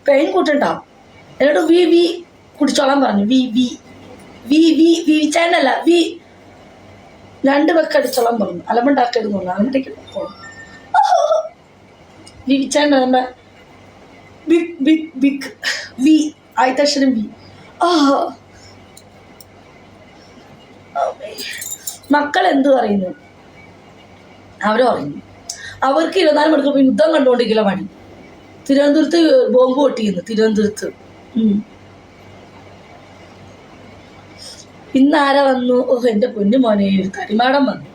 Pain കൂട്ടുണ്ടാവും. എന്നോട് V V കുടിച്ചോളാൻ പറഞ്ഞു. V V V V V ചാനല്ല വി 2 വെക്ക് അടിച്ചോളാൻ പറഞ്ഞു. അലമ്പുണ്ടാക്കരുതെന്ന് പറഞ്ഞു. അലമ്പുണ്ടാക്കി പോകണം. വി ചാനൽ നമ്മുടെ ബിഗ് ബിഗ് ബിഗ് വി ആയിത്തക്ഷരം വി. മക്കൾ എന്ത് പറയുന്നു? അവർ പറയുന്നു അവർക്ക് 24 മണിക്കൂർ യുദ്ധം കണ്ടുകൊണ്ടിരിക്കില്ല പണി. തിരുവനന്തപുരത്ത് ബോംബ് പൊട്ടിയിരുന്നു. തിരുവനന്തപുരത്ത് ഇന്ന് ആരാ വന്നു? എൻ്റെ പൊന്നു മോനെ, ഒരു തടിമാടം വന്നു.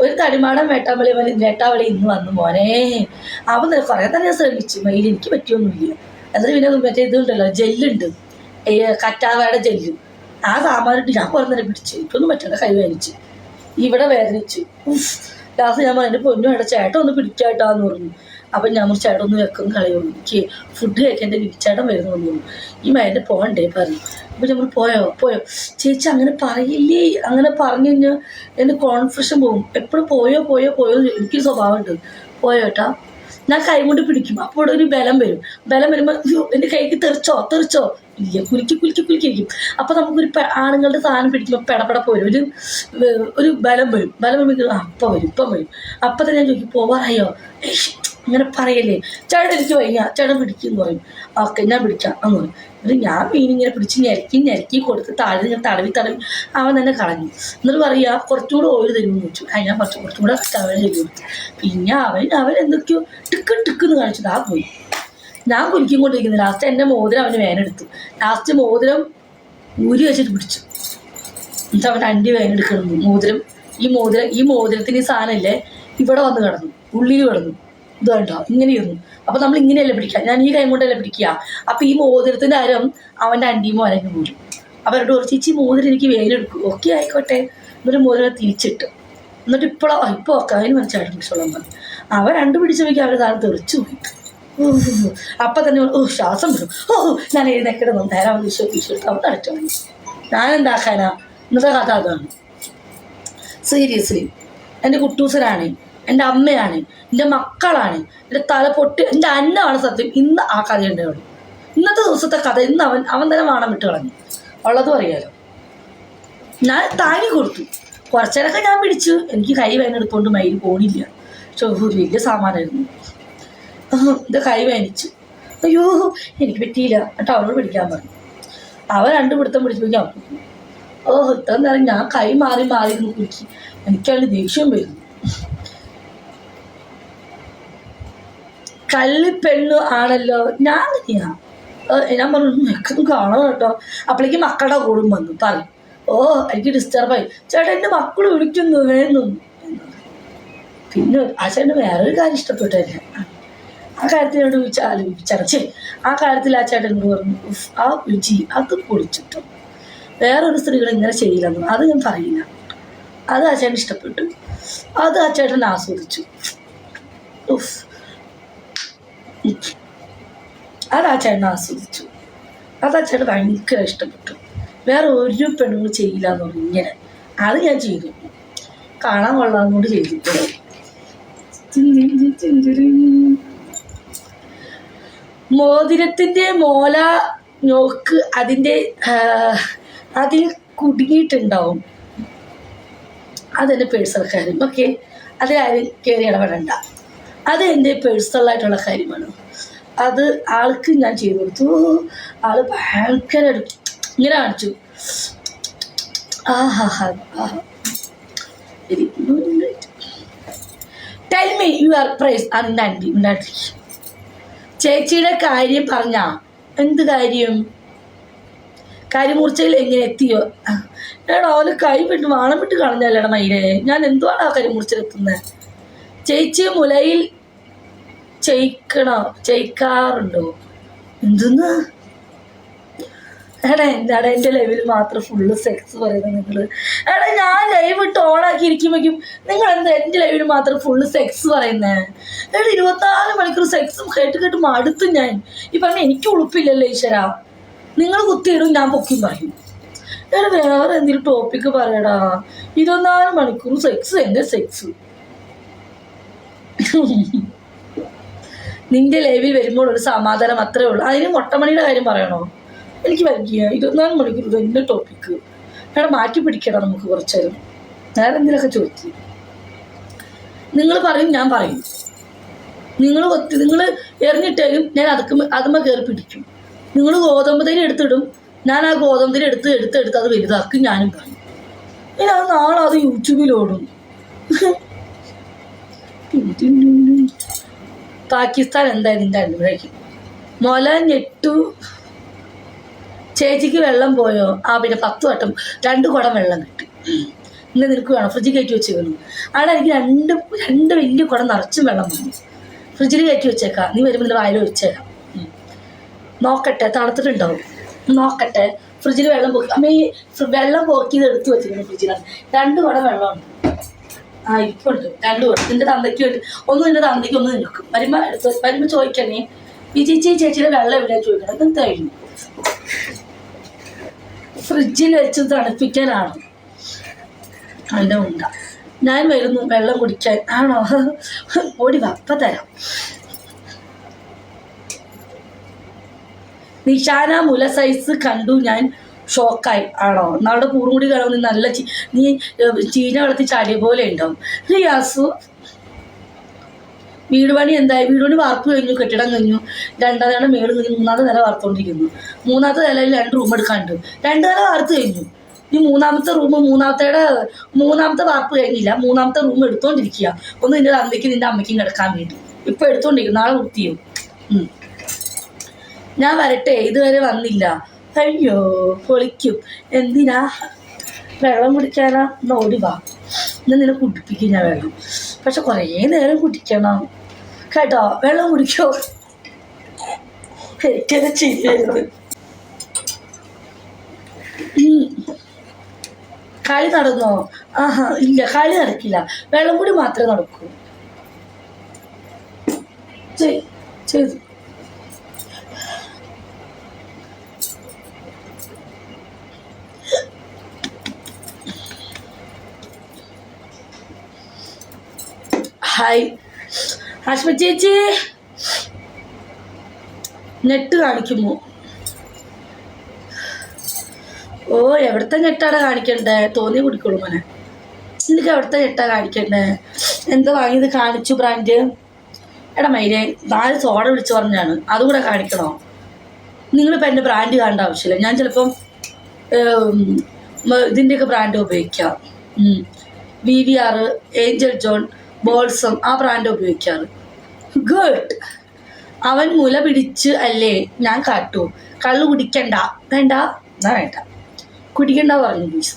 ഒരു തടിമാടം വേട്ടാവളി ഇന്ന് വന്നു മോനെ. അവൻ കുറേ തന്നെ ഞാൻ ശ്രമിച്ചു. മയിൽ എനിക്ക് പറ്റിയൊന്നുമില്ല. എന്നിട്ട് പിന്നെ മറ്റേ ഇതുണ്ടല്ലോ, ജെല്ലുണ്ട്, കറ്റാവയുടെ ജെല്ല്. ആ സാമാനിട്ട് ഞാൻ കുറേ നേരം പിടിച്ചു. എനിക്കൊന്നും പറ്റണ്ട. കൈ വേദനിച്ചു, ഇവിടെ വേദനിച്ചു. ലാസ്റ്റ് ഞാൻ പറഞ്ഞു എൻ്റെ പൊന്നുവേണ്ട ചേട്ടൻ ഒന്ന് പിടിക്കാട്ടാന്ന് പറഞ്ഞു. അപ്പം ഞാൻ ചേട്ടൻ ഒന്ന് വെക്കും കളയുള്ളൂ, എനിക്ക് ഫുഡ് കഴിക്കാൻ എൻ്റെ വിരിച്ചേട്ടൻ വരുന്നു തോന്നുന്നു. ഈ മൈൻഡ് പോകണ്ടേ പറഞ്ഞു. അപ്പം നമ്മൾ പോയോ ചേച്ചി അങ്ങനെ പറയില്ലേ. അങ്ങനെ പറഞ്ഞു കഴിഞ്ഞാൽ എൻ്റെ കോൺഫ്യൂഷൻ പോകും. എപ്പോഴും പോയോ എനിക്കൊരു സ്വഭാവമുണ്ട്. പോയോട്ടാ ഞാൻ കൈ കൊണ്ട് പിടിക്കും. അപ്പോൾ ഇവിടെ ഒരു ബലം വരുമ്പോൾ എൻ്റെ കൈക്ക് തെറിച്ചോ ഇല്ല, കുലുക്കിയിരിക്കും. അപ്പോൾ നമുക്കൊരു ആണുങ്ങളുടെ സാധനം പിടിക്കുമ്പോൾ പെടപെട പോരും, ഒരു ബലം വരും. അപ്പം വരും. അപ്പം തന്നെ ഞാൻ ചോദിക്കും പോവാറായോ? അങ്ങനെ പറയല്ലേ ചേട്ടൻ, എനിക്ക് വയ്യ, ചേട്ടൻ പിടിക്കും പറയും. ഓക്കെ ഞാൻ പിടിക്കാം എന്ന് പറയും. എന്നിട്ട് ഞാൻ മീനിങ്ങനെ പിടിച്ച് ഞെരക്കി കൊടുത്ത് തടവി അവൻ തന്നെ കളഞ്ഞു. എന്നിട്ട് പറയുക കുറച്ചുകൂടെ ഓയിൽ തരുമെന്ന് വെച്ചു. ഞാൻ കുറച്ചും കൂടെ അവൻ ചെയ്ത് കൊടുത്തു. പിന്നെ അവൻ എന്തൊക്കെയോ ടിക്കെന്ന് കാണിച്ചത്. പോയി. ഞാൻ കുലിക്കൊണ്ടിരിക്കുന്നു. ലാസ്റ്റ് എൻ്റെ മോതിരം അവന് വേനെടുത്തു. ലാസ്റ്റ് മോതിരം ഊരി വെച്ചിട്ട് പിടിച്ചു. എന്നിട്ട് അവൻ അണ്ടി വേനെടുക്കണം. ഈ മോതിരത്തിന് ഈ സാധനമില്ലേ ഇവിടെ വന്ന് കിടന്നു, ഉള്ളിൽ കിടന്നു. ഇത് കണ്ടോ ഇങ്ങനെയൊന്നും. അപ്പം നമ്മൾ ഇങ്ങനെയല്ലേ പിടിക്കുക, ഞാൻ ഈ കൈ കൊണ്ടല്ലേ പിടിക്കുക. അപ്പം ഈ മോതിരത്തിൻ്റെ അരം അവൻ്റെ അണ്ടിയുമോ അരങ്ങ് പോലും. അവരോട് കുറച്ച് ചേച്ചി മോതിരം എനിക്ക് വേനെടുക്കും. ഓക്കെ ആയിക്കോട്ടെ. എന്നിട്ട് മോതിരം തിരിച്ചിട്ട് എന്നിട്ട് ഇപ്പോൾ ഒക്കെ അതിന് മനസ്സിലായിട്ട് പിടിച്ചോളാൻ പറഞ്ഞു. അവൻ 2 പിടിച്ച് വയ്ക്കുക. അവർ താഴെ തെറിച്ചു പോയി. അപ്പം തന്നെ ശ്വാസം വിടും. ഞാൻ എഴുന്നേക്കിടുന്നു. നേരെ വിശ്വസിച്ചു അവൻ അടച്ചു. ഞാനെന്താക്കാനാ? ഇന്നത്തെ കഥ അതാണ്. സീരിയസ്ലി എൻ്റെ കുട്ടൂസനാണ്, എൻ്റെ അമ്മയാണ്, എൻ്റെ മക്കളാണ്, എൻ്റെ തല പൊട്ടി, എൻ്റെ അന്നമാണ് സത്യം. ഇന്ന് ആ കഥ ഉണ്ടാവുള്ളൂ. ഇന്നത്തെ ദിവസത്തെ കഥ ഇന്ന് അവൻ തന്നെ വാണം വിട്ട് കളഞ്ഞു. ഉള്ളതും അറിയാലോ. ഞാൻ താങ്ങി കൊടുത്തു. കുറച്ചേരൊക്കെ ഞാൻ പിടിച്ചു. എനിക്ക് കൈ വേനെടുത്തോണ്ട് മയിൽ പോണില്ല. പക്ഷെ വലിയ സാമാനായിരുന്നു. ഇത് കൈ വേനിച്ചു. അയ്യോ എനിക്ക് പറ്റിയില്ല. എന്നിട്ട് അവനോട് പിടിക്കാൻ പറഞ്ഞു. അവൻ 2 പിടുത്തം പിടിച്ചു. ഇത്ര നേരം ഞാൻ കൈ മാറി കുടിച്ചു. എനിക്കതിന് ദേഷ്യം വരുന്നു. കള്ളിപ്പെണ്ണു ആണല്ലോ. ഞാൻ പറഞ്ഞു എനിക്കൊന്നും കാണണം കേട്ടോ. അപ്പോഴേക്ക് മക്കളുടെ കൂടും വന്നു പറയും. എനിക്ക് ഡിസ്റ്റർബായി. ചേട്ടാ എൻ്റെ മക്കൾ വിളിക്കുന്നു വേണം. പിന്നെ ആ ചേട്ടന് വേറൊരു കാര്യം ഇഷ്ടപ്പെട്ടല്ല. ആ കാര്യത്തിനോട് ആലോചിച്ചടച്ചേ. ആ കാര്യത്തിൽ ആ ചേട്ടൻ പറഞ്ഞു ആ രുചി അത് പൊളിച്ചിട്ടും വേറൊരു സ്ത്രീകൾ ഇങ്ങനെ ചെയ്യില്ലെന്ന്. അത് ഞാൻ പറയില്ല. അത് ആ ചേട്ടൻ ഇഷ്ടപ്പെട്ടു. അത് ആ ചേട്ടൻ ആസ്വദിച്ചു. അത് ആ ചേട്ടൻ ആസ്വദിച്ചു. അത് ആ ചേട്ടൻ ഭയങ്കര ഇഷ്ടപ്പെട്ടു. വേറെ ഒരു പെണ്ണുങ്ങൾ ചെയ്യില്ല എന്ന് പറഞ്ഞു. ഇങ്ങനെ അത് ഞാൻ ചെയ്തു. കാണാൻ കൊള്ളാവുന്നതുകൊണ്ട് ചെയ്തിട്ട് മോതിരത്തിൻ്റെ മോല നോക്ക് അതിൽ കുടുങ്ങിയിട്ടുണ്ടാവും. അതെൻ്റെ പേഴ്സണൽ കാര്യം. ഓക്കെ, അതിലാരും കയറി ഇടപെടണ്ട. അത് എൻ്റെ പേഴ്സണലായിട്ടുള്ള കാര്യമാണ്. അത് ആൾക്ക് ഞാൻ ചെയ്തു കൊടുത്തു. ആള് ഭയങ്കര ഇങ്ങനെ കാണിച്ചു. Tell me your price. ഉണ്ടാക്കി ചേച്ചിയുടെ കാര്യം പറഞ്ഞാ എന്ത് കാര്യം? കരിമൂർച്ചയിൽ എങ്ങനെ എത്തിയോ? എടാ അവന് കൈ വിട്ട് വാണം വിട്ട് കളഞ്ഞല്ലേടാ മയിലേ. ഞാൻ എന്തുവാണ് ആ കരിമൂർച്ചയിലെത്തുന്നത്? ചേച്ചി മുലയിൽ ചെയ്യിക്കാറുണ്ടോ? എന്തെന്ന്? എന്താണ് എൻ്റെ ലൈവിൽ മാത്രം ഫുള്ള് സെക്സ് പറയുന്നത് നിങ്ങൾ? ഞാൻ ലൈവ് ഇട്ട് ഓണാക്കി ഇരിക്കുമ്പോഴേക്കും നിങ്ങൾ എന്താ എൻ്റെ ലൈവിൽ മാത്രം ഫുള്ള് സെക്സ് പറയുന്നത്? 24 മണിക്കൂർ സെക്സും കേട്ട് മടുത്തു ഞാൻ. ഈ പറഞ്ഞ എനിക്ക് ഉളുപ്പില്ലല്ലോ ഈശ്വര. നിങ്ങൾ കുത്തിയിടും, ഞാൻ പൊക്കും പറയും. വേറെ എന്തെങ്കിലും ടോപ്പിക്ക് പറയടാ. 24 മണിക്കൂർ സെക്സ്, എൻ്റെ സെക്സ്. നിന്റെ ലൈവിൽ വരുമ്പോൾ ഒരു സമാധാനം അത്രേ ഉള്ളൂ. അതിന് മുട്ടമണിയുടെ കാര്യം പറയണോ? എനിക്ക് വരിക 24 മണിക്കൂർ ഇത് എൻ്റെ ടോപ്പിക്ക്. എടാ മാറ്റി പിടിക്കണം നമുക്ക് കുറച്ചു നേരം. വേറെ എന്തെങ്കിലുമൊക്കെ ചോദിച്ചു നിങ്ങൾ പറയും, ഞാൻ പറയും. നിങ്ങൾ എറിഞ്ഞിട്ടാലും ഞാൻ അതുമ്മ കയറി പിടിക്കും. നിങ്ങൾ ഗോതമ്പ് തരി എടുത്തിടും, ഞാൻ ആ ഗോതമ്പ് തരി എടുത്ത് അത് വലുതാക്കും. ഞാനും പറയും. ഇനി അത് നാളെ അത് യൂട്യൂബിലോടും. പാകിസ്ഥാൻ എന്തായാലും നിന്റെ അനുഗ്രഹിക്കും. മുല ഞെട്ടു. ചേച്ചിക്ക് വെള്ളം പോയോ? ആ പിന്നെ 10 വട്ടം 2 കുടം വെള്ളം കിട്ടി. ഇന്ന് നിനക്ക് വേണം, ഫ്രിഡ്ജിൽ കയറ്റി വെച്ചേക്കുന്നു. അവിടെ എനിക്ക് രണ്ട് വലിയ കുടം നിറച്ചും വെള്ളം വന്നു. ഫ്രിഡ്ജിൽ കയറ്റി വെച്ചേക്കാം, നീ വരുമ്പോൾ നിന്റെ വായിൽ ഒഴിച്ചേക്കാം. നോക്കട്ടെ, തണുത്തിട്ടുണ്ടാവും. നോക്കട്ടെ. ഫ്രിഡ്ജിൽ വെള്ളം പോക്കി. അമ്മ ഈ വെള്ളം പോക്കിയത് എടുത്ത് വെച്ചിരിക്കുന്നു ഫ്രിഡ്ജിലാണ്. 2 കുടം വെള്ളമുണ്ട്. ആ ഇപ്പം ഉണ്ട് 2 കുടം. നിന്റെ തന്തയ്ക്ക് വേണ്ടി ഒന്ന്, നിന്റെ തന്തയ്ക്ക് ഒന്ന് നിൽക്കും. വരുമ്പോൾ ചോദിക്കണേ, ഈ ചേച്ചിയുടെ വെള്ളം എവിടെയാണ് ചോദിക്കണം. എന്തായിരുന്നു ഫ്രിഡ്ജിൽ വെച്ച് തണുപ്പിക്കാനാണോ? അതിൻ്റെ ഉണ്ട. ഞാൻ വരുന്നു വെള്ളം കുടിക്കാൻ. ആണോ? ഓടി വാ, അപ്പം തരാം. നിഷാന മുല സൈസ് കണ്ടു, ഞാൻ ഷോക്കായി. ആണോ? നാളുടെ കൂറും കൂടി കാണും. നല്ല നീ ചീന വെള്ളത്തിൽ ചാടിയ പോലെ ഉണ്ടാവും. റിയാസു വീട് പണി എന്തായി? വീട് പണി വാർപ്പ് കഴിഞ്ഞു, കെട്ടിടം കഴിഞ്ഞു. 2ാം നില മേള് കഴിഞ്ഞു, 3ാമത്തെ നില വാർത്തുകൊണ്ടിരിക്കുന്നു. 3ാമത്തെ നിലയിൽ 2 റൂം എടുക്കാണ്ട്. 2 നില വാർത്ത് കഴിഞ്ഞു. ഈ 3ാമത്തെ റൂം, മൂന്നാമത്തെ വാർപ്പ് കഴിഞ്ഞില്ല. 3ാമത്തെ റൂം എടുത്തോണ്ടിരിക്കുക. ഒന്ന് നിന്റെ തന്തയ്ക്ക് നിന്റെ അമ്മയ്ക്കും കിടക്കാൻ വേണ്ടി. ഇപ്പൊ എടുത്തോണ്ടിരിക്കും, നാളെ വൃത്തിയും. ഞാൻ വരട്ടെ, ഇതുവരെ വന്നില്ല. അയ്യോ പൊളിക്കും. എന്തിനാ? വെള്ളം കുടിക്കാനാ? ഒന്ന് ഓടി വാ, ഇന്ന് നിന്നെ കുടിപ്പിക്കും ഞാൻ വെള്ളം. പക്ഷെ കുറേ നേരം കുടിക്കണം കേട്ടോ. വെള്ളം കുടിക്കോ? എനിക്കത് ചെയ്യരുത്. കളി നടന്നോ? ആഹാ ഇല്ല, കളി നടക്കില്ല. വെള്ളം കൂടി മാത്രമേ നടക്കൂ. ചെയ്തു. ഹായ് ഹാഷ്മ ചേച്ചി, നെറ്റ് കാണിക്കുമോ? ഓ എവിടുത്തെ നെട്ടാണ് കാണിക്കണ്ടേ? തോന്നി കുടിക്കുള്ളൂ മോനെ. എനിക്ക് എവിടുത്തെ നെട്ടാ കാണിക്കണ്ടേ? എന്താ വാങ്ങിയത്? കാണിച്ചു ബ്രാൻഡ്. എടാ മൈരെ 4 സോഡ വിളിച്ച് പറഞ്ഞാണ്, അതുകൂടെ കാണിക്കണോ? നിങ്ങളിപ്പോൾ എൻ്റെ ബ്രാൻഡ് കാണേണ്ട ആവശ്യമില്ല. ഞാൻ ചിലപ്പം ഇതിൻ്റെയൊക്കെ ബ്രാൻഡ് ഉപയോഗിക്കാം. VVR, ഏഞ്ചൽ ജോൺ, ബോൾസം, ആ ബ്രാൻഡ് ഉപയോഗിക്കാറ്. ഗുഡ്. അവൻ മുല പിടിച്ച് അല്ലേ? ഞാൻ കാട്ടു. കള്ളു കുടിക്കണ്ട. വേണ്ട, എന്നാ വേണ്ട, കുടിക്കണ്ട പറഞ്ഞു പ്ലീസ്.